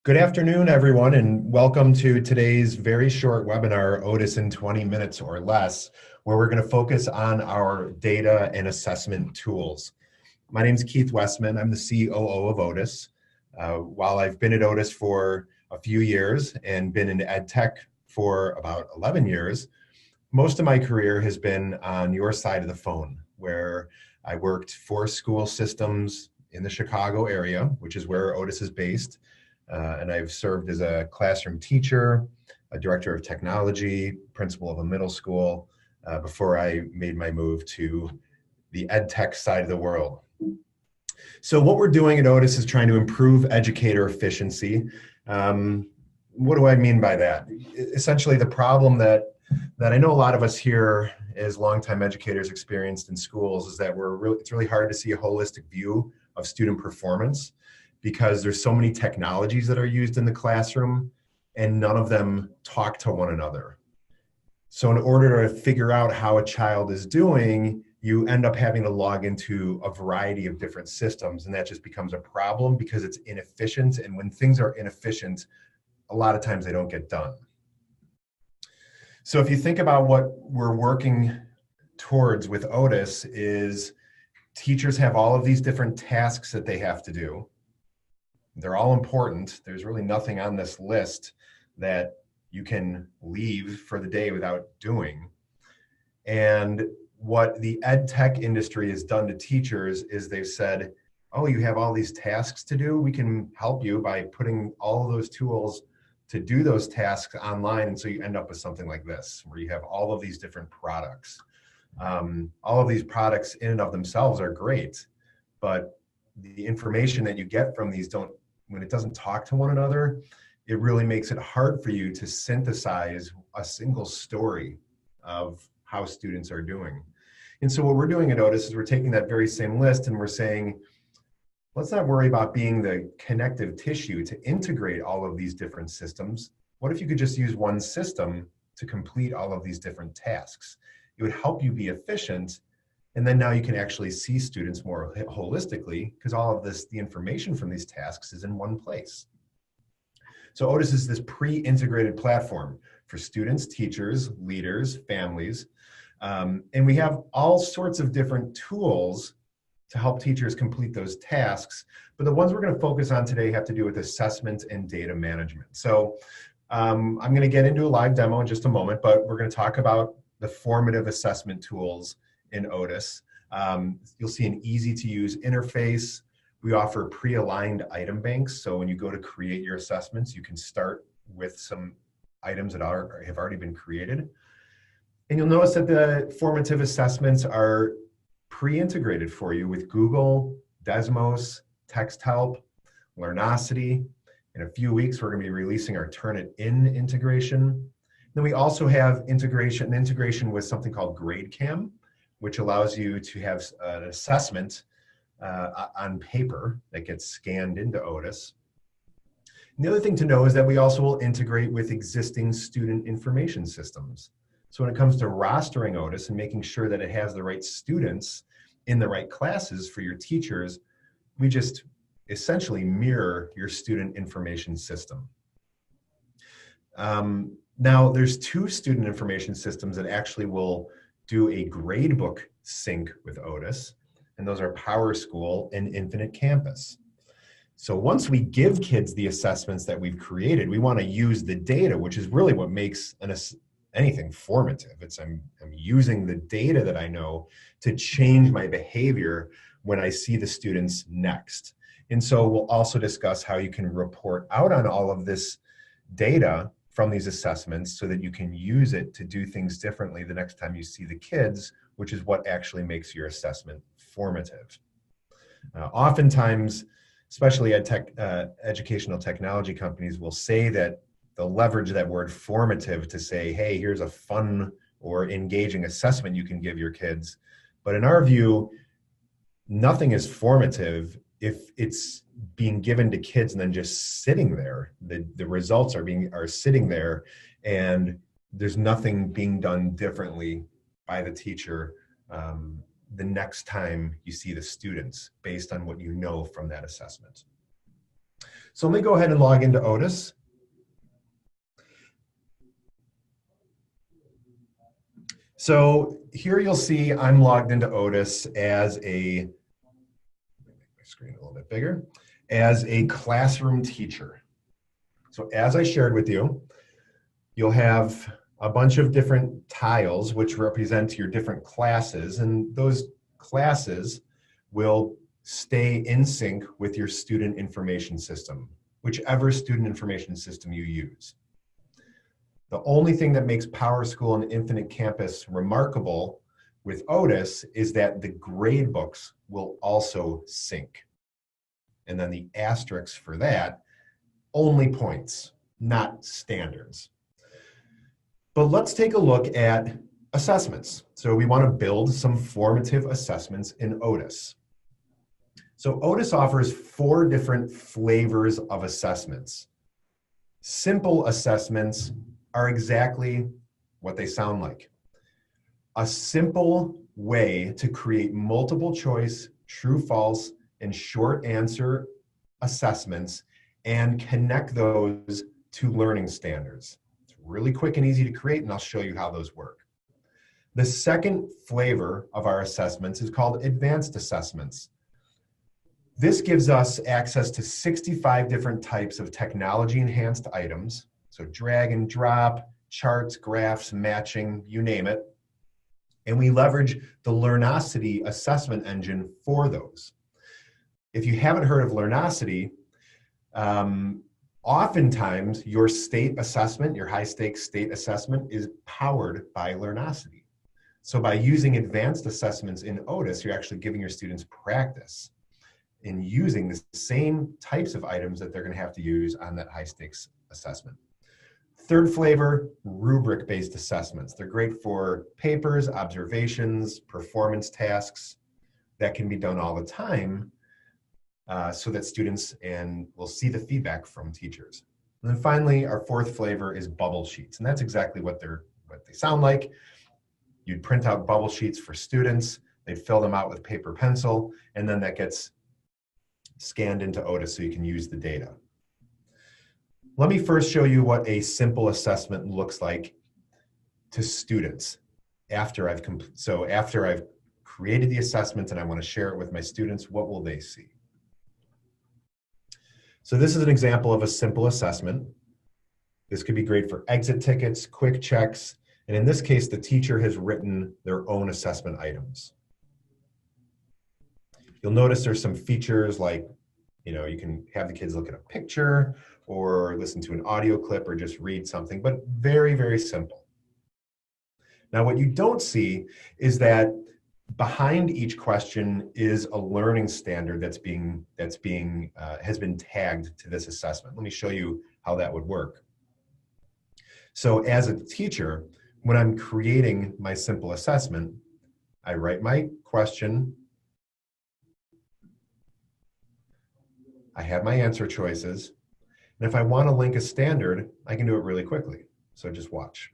Good afternoon, everyone, and welcome to today's very short webinar, Otus in 20 minutes or less, where we're going to focus on our data and assessment tools. My name is Keith Westman. I'm the COO of Otus. While I've been at Otus for a few years and been in ed tech for about 11 years, most of my career has been on your side of the phone, where I worked for school systems in the Chicago area, which is where Otus is based. And I've served as a classroom teacher, a director of technology, principal of a middle school, before I made my move to the ed tech side of the world. So what we're doing at Otus is trying to improve educator efficiency. What do I mean by that? Essentially, the problem that I know a lot of us here as longtime educators experienced in schools is that it's really hard to see a holistic view of student performance, because there's so many technologies that are used in the classroom and none of them talk to one another. So in order to figure out how a child is doing, you end up having to log into a variety of different systems, and that just becomes a problem because it's inefficient. And when things are inefficient, a lot of times they don't get done. So if you think about what we're working towards with Otus, is teachers have all of these different tasks that they have to do. They're all important. There's really nothing on this list that you can leave for the day without doing. And what the ed tech industry has done to teachers is they've said, oh, you have all these tasks to do. We can help you by putting all of those tools to do those tasks online. And so you end up with something like this, where you have all of these different products. All of these products in and of themselves are great, but the information that you get from these when it doesn't talk to one another, it really makes it hard for you to synthesize a single story of how students are doing. And so what we're doing at Otus is we're taking that very same list and we're saying, let's not worry about being the connective tissue to integrate all of these different systems. What if you could just use one system to complete all of these different tasks? It would help you be efficient. And then now you can actually see students more holistically, because all of the information from these tasks is in one place. So Otus is this pre-integrated platform for students, teachers, leaders, families. And we have all sorts of different tools to help teachers complete those tasks. But the ones we're going to focus on today have to do with assessment and data management. So I'm going to get into a live demo in just a moment, but we're going to talk about the formative assessment tools in Otus. You'll see an easy to use interface. We offer pre-aligned item banks. So when you go to create your assessments, you can start with some items that have already been created. And you'll notice that the formative assessments are pre-integrated for you with Google, Desmos, Text Help, Learnosity. In a few weeks, we're going to be releasing our Turnitin integration. Then we also have integration with something called GradeCam, which allows you to have an assessment on paper that gets scanned into Otus. And the other thing to know is that we also will integrate with existing student information systems. So when it comes to rostering Otus and making sure that it has the right students in the right classes for your teachers, we just essentially mirror your student information system. Now, there's two student information systems that actually will do a gradebook sync with Otus, and those are PowerSchool and Infinite Campus. So once we give kids the assessments that we've created, we want to use the data, which is really what makes anything formative. I'm using the data that I know to change my behavior when I see the students next. And so we'll also discuss how you can report out on all of this data from these assessments so that you can use it to do things differently the next time you see the kids, which is what actually makes your assessment formative. Oftentimes, especially educational technology companies will say that they'll leverage that word formative to say, hey, here's a fun or engaging assessment you can give your kids. But in our view, nothing is formative if it's being given to kids and then just sitting there. The results are sitting there, and there's nothing being done differently by the teacher the next time you see the students based on what you know from that assessment. So let me go ahead and log into Otus. So here you'll see I'm logged into Otus as a, make my screen a little bit bigger, as a classroom teacher. So as I shared with you, you'll have a bunch of different tiles which represent your different classes, and those classes will stay in sync with your student information system, whichever student information system you use. The only thing that makes PowerSchool and Infinite Campus remarkable with Otus is that the grade books will also sync. And then the asterisks for that, only points, not standards. But let's take a look at assessments. So we want to build some formative assessments in Otus. So Otus offers 4 different flavors of assessments. Simple assessments are exactly what they sound like. A simple way to create multiple choice, true, false, and short answer assessments and connect those to learning standards. It's really quick and easy to create, and I'll show you how those work. The second flavor of our assessments is called advanced assessments. This gives us access to 65 different types of technology-enhanced items. So drag and drop, charts, graphs, matching, you name it. And we leverage the Learnosity assessment engine for those. If you haven't heard of Learnosity, oftentimes your state assessment, your high-stakes state assessment, is powered by Learnosity. So by using advanced assessments in Otus, you're actually giving your students practice in using the same types of items that they're going to have to use on that high-stakes assessment. Third flavor, rubric-based assessments. They're great for papers, observations, performance tasks that can be done all the time so that students will see the feedback from teachers. And then finally, our fourth flavor is bubble sheets, and that's exactly what they sound like. You'd print out bubble sheets for students, they'd fill them out with paper pencil, and then that gets scanned into Otus so you can use the data. Let me first show you what a simple assessment looks like to students after I've created the assessment and I want to share it with my students. What will they see? So this is an example of a simple assessment. This could be great for exit tickets, quick checks, and in this case, the teacher has written their own assessment items. You'll notice there's some features like, you can have the kids look at a picture or listen to an audio clip or just read something, but very, very simple. Now, what you don't see is that behind each question is a learning standard has been tagged to this assessment. Let me show you how that would work. So as a teacher, when I'm creating my simple assessment, I write my question, I have my answer choices, and if I want to link a standard, I can do it really quickly. So just watch.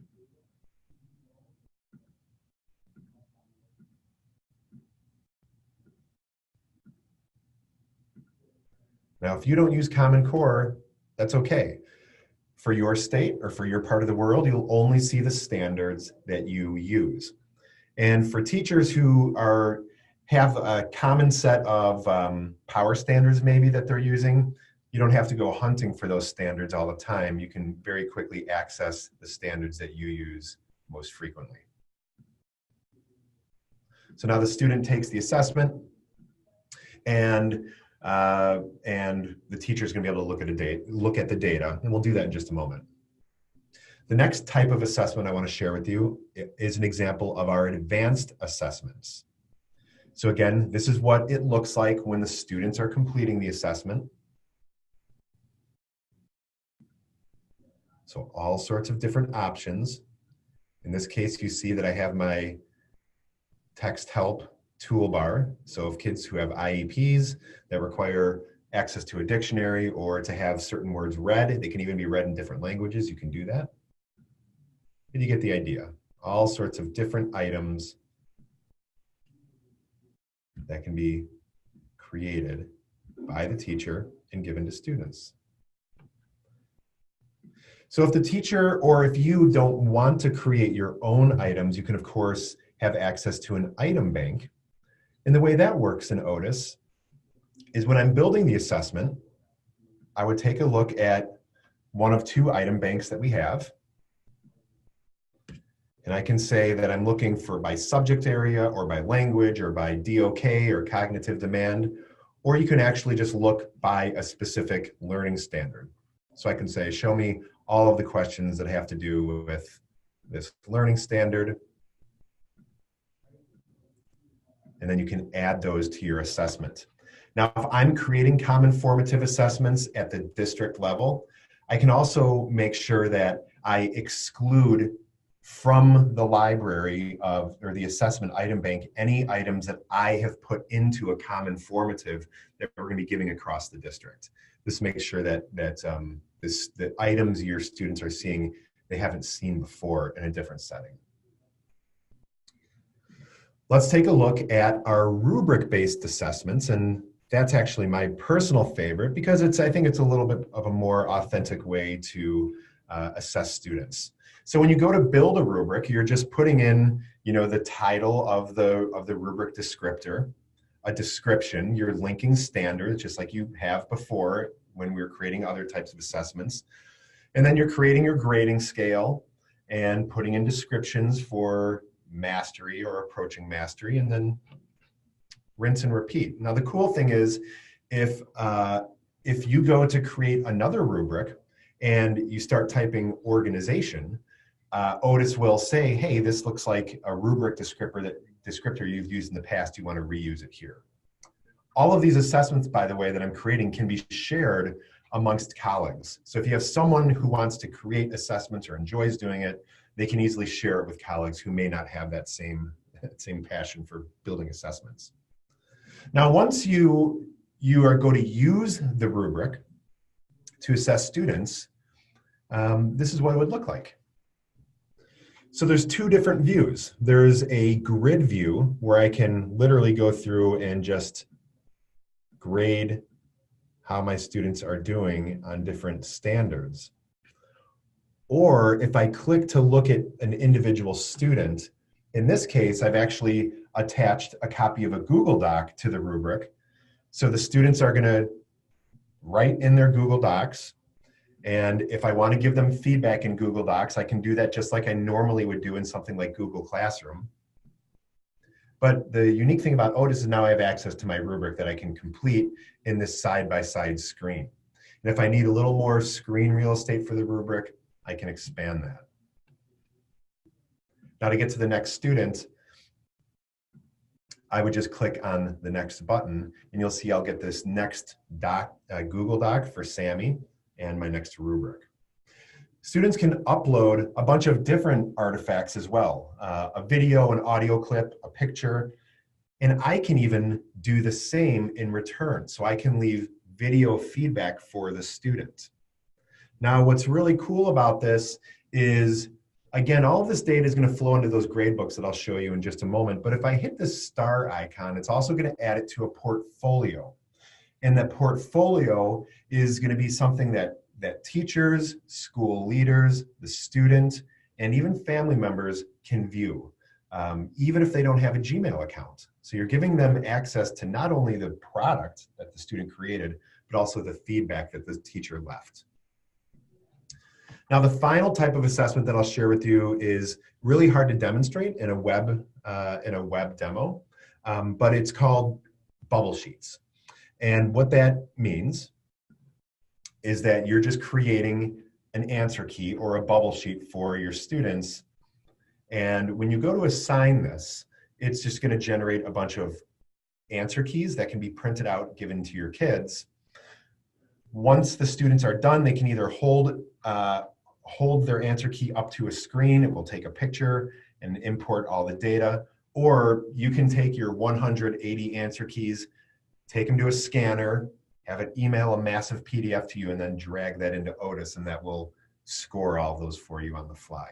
Now, if you don't use Common Core, that's okay. For your state or for your part of the world, you'll only see the standards that you use. And for teachers who have a common set of power standards maybe that they're using, you don't have to go hunting for those standards all the time. You can very quickly access the standards that you use most frequently. So now the student takes the assessment, and the teacher is going to be able to look at the data, and we'll do that in just a moment. The next type of assessment I want to share with you is an example of our advanced assessments. So again, this is what it looks like when the students are completing the assessment. So all sorts of different options. In this case, you see that I have my text help toolbar. So if kids who have IEPs that require access to a dictionary or to have certain words read, they can even be read in different languages, you can do that. And you get the idea. All sorts of different items that can be created by the teacher and given to students. So if the teacher, or if you don't want to create your own items, you can of course have access to an item bank. And the way that works in Otus is when I'm building the assessment, I would take a look at one of two item banks that we have. And I can say that I'm looking for by subject area or by language or by DOK or cognitive demand, or you can actually just look by a specific learning standard. So I can say, show me all of the questions that have to do with this learning standard. And then you can add those to your assessment. Now, if I'm creating common formative assessments at the district level, I can also make sure that I exclude from the library of, or the assessment item bank, any items that I have put into a common formative that we're going to be giving across the district. This makes sure that the items your students are seeing, they haven't seen before in a different setting. Let's take a look at our rubric-based assessments, and that's actually my personal favorite because I think it's a little bit of a more authentic way to assess students. So when you go to build a rubric, you're just putting in, the title of the rubric descriptor, a description, you're linking standards, just like you have before when we were creating other types of assessments. And then you're creating your grading scale and putting in descriptions for mastery or approaching mastery, and then rinse and repeat. Now, the cool thing is if you go to create another rubric and you start typing organization, Otus will say, hey, this looks like a rubric descriptor you've used in the past. You want to reuse it here. All of these assessments, by the way, that I'm creating can be shared amongst colleagues. So if you have someone who wants to create assessments or enjoys doing it, they can easily share it with colleagues who may not have that same passion for building assessments. Now, once you are going to use the rubric to assess students, this is what it would look like. So there's two different views. There's a grid view where I can literally go through and just grade how my students are doing on different standards. Or if I click to look at an individual student, in this case, I've actually attached a copy of a Google Doc to the rubric. So the students are going to write in their Google Docs. And if I want to give them feedback in Google Docs, I can do that just like I normally would do in something like Google Classroom. But the unique thing about Otus is now I have access to my rubric that I can complete in this side-by-side screen. And if I need a little more screen real estate for the rubric, I can expand that. Now to get to the next student, I would just click on the next button and you'll see I'll get this next Google Doc for Sammy and my next rubric. Students can upload a bunch of different artifacts as well, a video, an audio clip, a picture, and I can even do the same in return. So I can leave video feedback for the student. Now, what's really cool about this is, again, all of this data is going to flow into those gradebooks that I'll show you in just a moment. But if I hit the star icon, it's also going to add it to a portfolio. And that portfolio is going to be something that teachers, school leaders, the student, and even family members can view, even if they don't have a Gmail account. So you're giving them access to not only the product that the student created, but also the feedback that the teacher left. Now, the final type of assessment that I'll share with you is really hard to demonstrate in a web demo, but it's called bubble sheets. And what that means is that you're just creating an answer key or a bubble sheet for your students. And when you go to assign this, it's just going to generate a bunch of answer keys that can be printed out, given to your kids. Once the students are done, they can either hold their answer key up to a screen. It will take a picture and import all the data. Or you can take your 180 answer keys, take them to a scanner, have it email a massive PDF to you, and then drag that into Otus, and that will score all of those for you on the fly.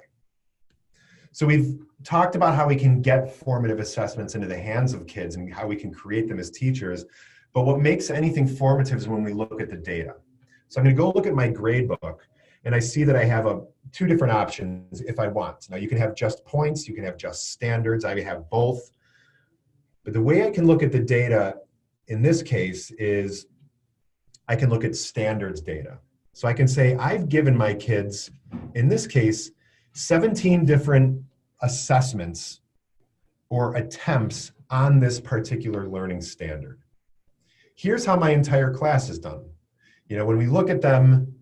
So we've talked about how we can get formative assessments into the hands of kids and how we can create them as teachers. But what makes anything formative is when we look at the data. So I'm going to go look at my grade book. And I see that I have two different options if I want. Now you can have just points, you can have just standards, I have both. But the way I can look at the data in this case is I can look at standards data. So I can say I've given my kids, in this case, 17 different assessments or attempts on this particular learning standard. Here's how my entire class is done. You know, when we look at them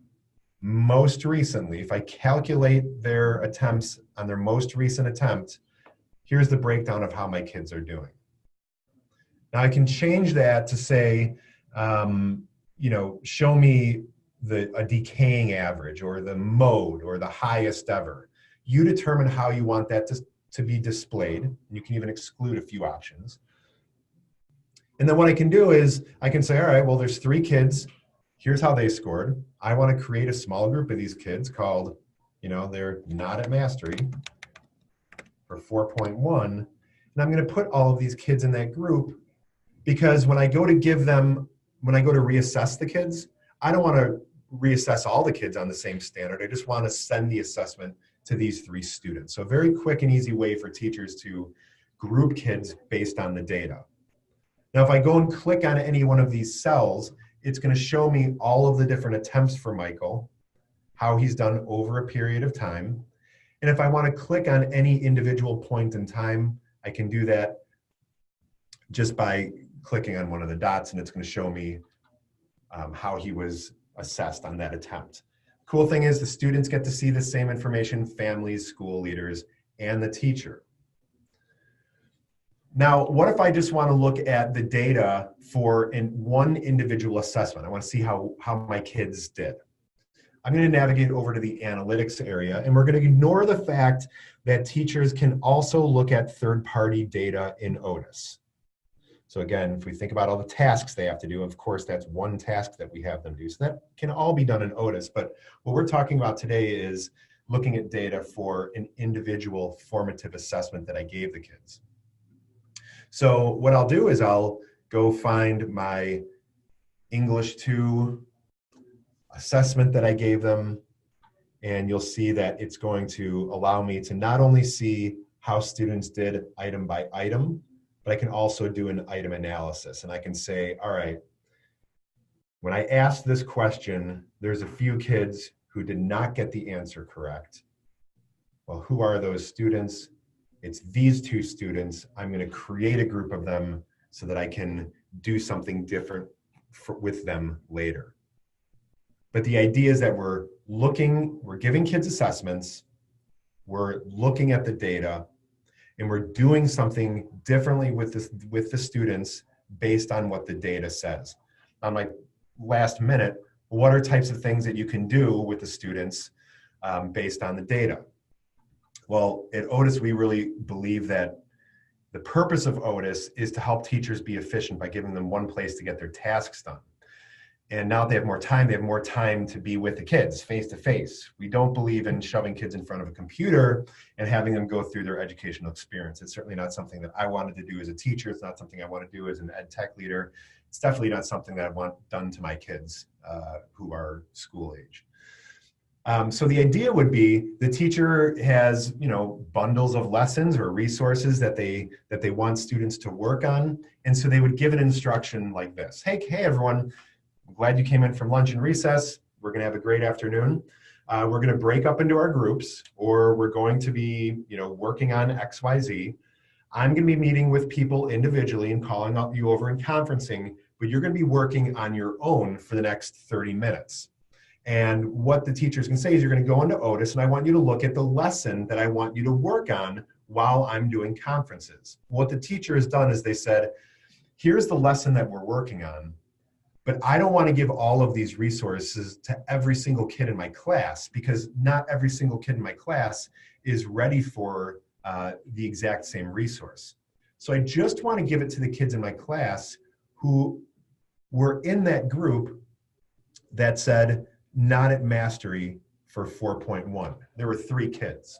most recently, if I calculate their attempts on their most recent attempt, here's the breakdown of how my kids are doing. Now I can change that to say, you know, show me a decaying average or the mode or the highest ever. You determine how you want that to be displayed. You can even exclude a few options. And then what I can do is I can say, all right, well, there's 3 kids. Here's how they scored. I want to create a small group of these kids called, you know, they're not at mastery for 4.1. And I'm going to put all of these kids in that group because when I go to reassess the kids, I don't want to reassess all the kids on the same standard. I just want to send the assessment to these 3 students. So a very quick and easy way for teachers to group kids based on the data. Now, if I go and click on any one of these cells, it's going to show me all of the different attempts for Michael, how he's done over a period of time. And if I want to click on any individual point in time, I can do that just by clicking on one of the dots, and it's going to show me how he was assessed on that attempt. Cool thing is the students get to see the same information, families, school leaders, and the teacher. Now, what if I just want to look at the data for one individual assessment? I want to see how my kids did. I'm going to navigate over to the analytics area, and we're going to ignore the fact that teachers can also look at third-party data in Otus. So again, if we think about all the tasks they have to do, of course, that's one task that we have them do. So that can all be done in Otus. But what we're talking about today is looking at data for an individual formative assessment that I gave the kids. So what I'll do is I'll go find my English 2 assessment that I gave them. And you'll see that it's going to allow me to not only see how students did item by item, but I can also do an item analysis. And I can say, all right, when I asked this question, there's a few kids who did not get the answer correct. Well, who are those students? It's these 2 students. I'm going to create a group of them so that I can do something different with them later. But the idea is that we're giving kids assessments, we're looking at the data, and we're doing something differently with the students based on what the data says. On my last minute, what are types of things that you can do with the students based on the data? Well, at Otus, we really believe that the purpose of Otus is to help teachers be efficient by giving them one place to get their tasks done. And now that they have more time to be with the kids face to face. We don't believe in shoving kids in front of a computer and having them go through their educational experience. It's certainly not something that I wanted to do as a teacher. It's not something I want to do as an ed tech leader. It's definitely not something that I want done to my kids who are school age. So the idea would be the teacher has, you know, bundles of lessons or resources that they want students to work on. And so they would give an instruction like this. Hey everyone, I'm glad you came in from lunch and recess. We're going to have a great afternoon. We're going to break up into our groups, or we're going to be, you know, working on X, Y, Z. I'm going to be meeting with people individually and calling up you over and conferencing, but you're going to be working on your own for the next 30 minutes. And what the teachers can say is you're going to go into Otus, and I want you to look at the lesson that I want you to work on while I'm doing conferences. What the teacher has done is they said, here's the lesson that we're working on, but I don't want to give all of these resources to every single kid in my class, because not every single kid in my class is ready for the exact same resource. So I just want to give it to the kids in my class who were in that group that said, not at mastery for 4.1. There were 3 kids.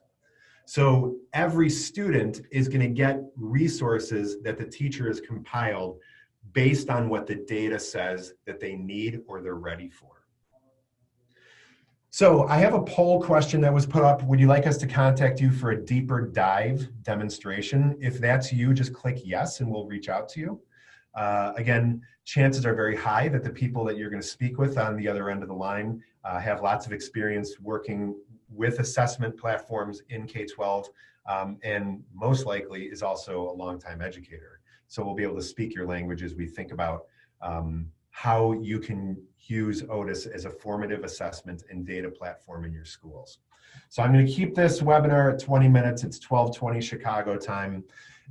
So every student is going to get resources that the teacher has compiled based on what the data says that they need or they're ready for. So I have a poll question that was put up. Would you like us to contact you for a deeper dive demonstration? If that's you, just click yes and we'll reach out to you. Again, chances are very high that the people that you're going to speak with on the other end of the line have lots of experience working with assessment platforms in K-12, and most likely is also a longtime educator. So we'll be able to speak your language as we think about how you can use Otus as a formative assessment and data platform in your schools. So I'm going to keep this webinar at 20 minutes. It's 12:20 Chicago time.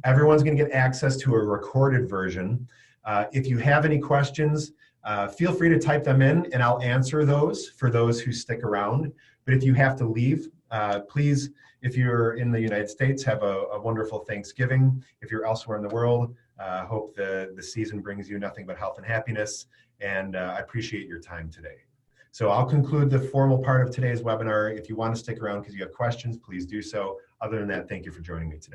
Everyone's going to get access to a recorded version. If you have any questions, feel free to type them in and I'll answer those for those who stick around. But if you have to leave, please, if you're in the United States, have a wonderful Thanksgiving. If you're elsewhere in the world, hope the season brings you nothing but health and happiness, and I appreciate your time today. So I'll conclude the formal part of today's webinar. If you want to stick around because you have questions, please do so. Other than that, thank you for joining me today.